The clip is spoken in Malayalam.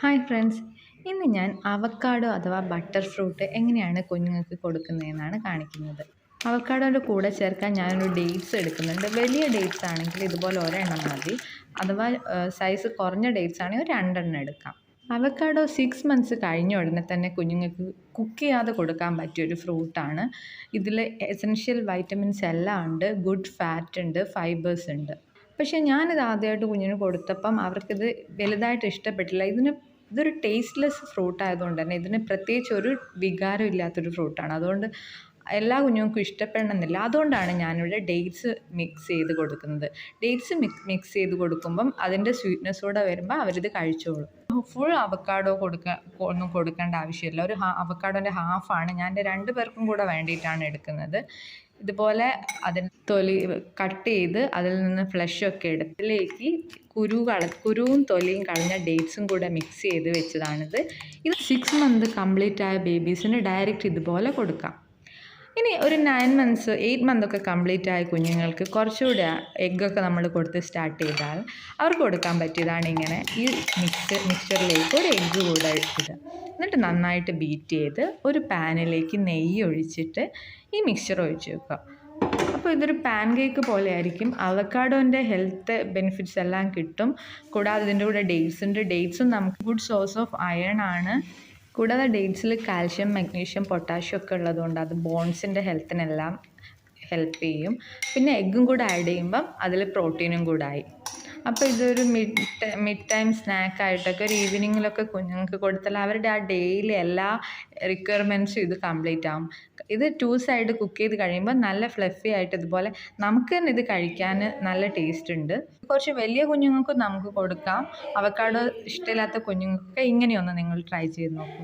ഹായ് ഫ്രണ്ട്സ്, ഇന്ന് ഞാൻ അവക്കാഡോ അഥവാ ബട്ടർ ഫ്രൂട്ട് എങ്ങനെയാണ് കുഞ്ഞുങ്ങൾക്ക് കൊടുക്കുന്നതെന്നാണ് കാണിക്കുന്നത്. അവക്കാഡോൻ്റെ കൂടെ ചേർക്കാൻ ഞാനൊരു ഡേറ്റ്സ് എടുക്കുന്നുണ്ട്. വലിയ ഡേറ്റ്സ് ആണെങ്കിൽ ഇതുപോലെ ഒരെണ്ണം മതി. അഥവാ സൈസ് കുറഞ്ഞ ഡേറ്റ്സ് ആണെങ്കിൽ ഒരു രണ്ടെണ്ണം എടുക്കാം. അവക്കാഡോ 6 മന്ത്സ് കഴിഞ്ഞ ഉടനെ തന്നെ കുഞ്ഞുങ്ങൾക്ക് കുക്ക് ചെയ്യാതെ കൊടുക്കാൻ പറ്റിയൊരു ഫ്രൂട്ടാണ്. ഇതിൽ എസൻഷ്യൽ വൈറ്റമിൻസ് എല്ലാം ഉണ്ട്, ഗുഡ് ഫാറ്റ് ഉണ്ട്, ഫൈബേഴ്സ് ഉണ്ട്. പക്ഷേ ഞാനിത് ആദ്യമായിട്ട് കുഞ്ഞിന് കൊടുത്തപ്പം അവർക്കിത് വലുതായിട്ട് ഇഷ്ടപ്പെട്ടില്ല. ഇതൊരു ടേസ്റ്റ്ലെസ് ഫ്രൂട്ട് ആയതുകൊണ്ട് തന്നെ ഇതിന് പ്രത്യേകിച്ച് ഒരു വികാരം ഇല്ലാത്തൊരു ഫ്രൂട്ടാണ്. അതുകൊണ്ട് എല്ലാ കുഞ്ഞുങ്ങൾക്കും ഇഷ്ടപ്പെടണമെന്നില്ല. അതുകൊണ്ടാണ് ഞാനിവിടെ ഡേറ്റ്സ് മിക്സ് ചെയ്ത് കൊടുക്കുന്നത്. ഡേറ്റ്സ് മിക്സ് ചെയ്ത് കൊടുക്കുമ്പം അതിൻ്റെ സ്വീറ്റ്നെസ്സൂടെ വരുമ്പോൾ അവരിത് കഴിച്ചോളും. ഫുൾ അവക്കാഡോ ഒന്നും കൊടുക്കേണ്ട ആവശ്യമില്ല. ഒരു അവക്കാഡോൻ്റെ ഹാഫാണ് ഞാൻ എൻ്റെ 2 പേർക്കും കൂടെ വേണ്ടിയിട്ടാണ് എടുക്കുന്നത്. ഇതുപോലെ അതിന് തൊലി കട്ട് ചെയ്ത് അതിൽ നിന്ന് ഫ്ലഷൊക്കെ എടുത്ത് ഇതിലേക്ക് കുരുവും തൊലിയും കളഞ്ഞ ഡേറ്റ്സും കൂടെ മിക്സ് ചെയ്ത് വെച്ചതാണിത്. ഇത് 6 മന്ത് കംപ്ലീറ്റ് ആയ ബേബീസിന് ഡയറക്റ്റ് ഇതുപോലെ കൊടുക്കാം. ഇനി ഒരു 9 മന്ത്സ് 8 മന്തൊക്കെ കംപ്ലീറ്റ് ആയ കുഞ്ഞുങ്ങൾക്ക് കുറച്ചുകൂടെ എഗ്ഗൊക്കെ നമ്മൾ കൊടുത്ത് സ്റ്റാർട്ട് ചെയ്താൽ അവർക്ക് കൊടുക്കാൻ പറ്റിയതാണ് ഇങ്ങനെ ഈ മിക്സ്ചറിലേക്ക് ഒരു എഗ്ഗ് കൂടെ ഇടുക. എന്നിട്ട് നന്നായിട്ട് ബീറ്റ് ചെയ്ത് ഒരു പാനിലേക്ക് നെയ്യ് ഒഴിച്ചിട്ട് ഈ മിക്സ്ചർ ഒഴിച്ച് വെക്കുക. അപ്പോൾ ഇതൊരു പാൻ കേക്ക് പോലെ ആയിരിക്കും. അവക്കാഡോൻ്റെ ഹെൽത്ത് ബെനിഫിറ്റ്സ് എല്ലാം കിട്ടും. കൂടാതെ ഇതിൻ്റെ കൂടെ ഡേറ്റ്സ് ഉണ്ട്. ഡേറ്റ്സും നമുക്ക് ഗുഡ് സോഴ്സ് ഓഫ് അയൺ ആണ്. കൂടാതെ ഡേറ്റ്സിൽ കാൽഷ്യം, മഗ്നീഷ്യം, പൊട്ടാഷ്യം ഒക്കെ ഉള്ളതുകൊണ്ട് അത് ബോൺസിൻ്റെ ഹെൽത്തിനെല്ലാം ഹെൽപ്പ് ചെയ്യും. പിന്നെ എഗ്ഗും കൂടെ ആഡ് ചെയ്യുമ്പം അതിൽ പ്രോട്ടീനും കൂടെ ആയി. അപ്പോൾ ഇതൊരു മിഡ് ടൈം സ്നാക്കായിട്ടൊക്കെ ഒരു ഈവനിങ്ങിലൊക്കെ കുഞ്ഞുങ്ങൾക്ക് കൊടുത്താൽ അവരുടെ ആ ഡെയിലി എല്ലാ റിക്വയർമെൻറ്റ്സും ഇത് കംപ്ലീറ്റ് ആകും. ഇത് 2 സൈഡ് കുക്ക് ചെയ്ത് കഴിയുമ്പോൾ നല്ല ഫ്ലഫി ആയിട്ട് ഇതുപോലെ നമുക്ക് തന്നെ ഇത് കഴിക്കാൻ നല്ല ടേസ്റ്റ് ഉണ്ട്. കുറച്ച് വലിയ കുഞ്ഞുങ്ങൾക്കും നമുക്ക് കൊടുക്കാം. അവക്കാഡോ ഇഷ്ടമില്ലാത്ത കുഞ്ഞുങ്ങൾക്ക് ഇങ്ങനെയൊന്ന് നിങ്ങൾ ട്രൈ ചെയ്ത് നോക്കൂ.